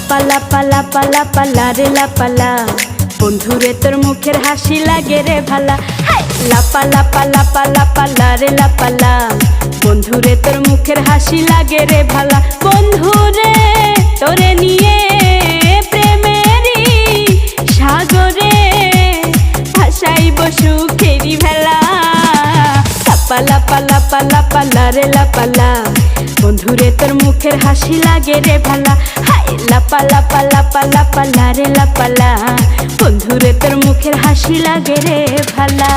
লাপা লাপা লাপা লাপা লারে লাপালা, বন্ধুরে তোর মুখের হাসি লাগে রে ভালা। লাপা লাপা লাপা লাপা লারে লাপালা, বন্ধুরে তোর মুখের হাসি লাগে রে ভালা। বন্ধুরে তোরে নিয়ে প্রেমেরই সাগরে ভাসাইব সুখেরি ভেলা। লাপা লাপা লাপা লাপা লারে লাপালা, বন্ধুরে তোর মুখের হাসি লাগে রে ভালা। লাপা লাপা লাপা লাপা লারে লাপালা, বন্ধুরে তোর মুখের হাসি লাগে রে ভালা।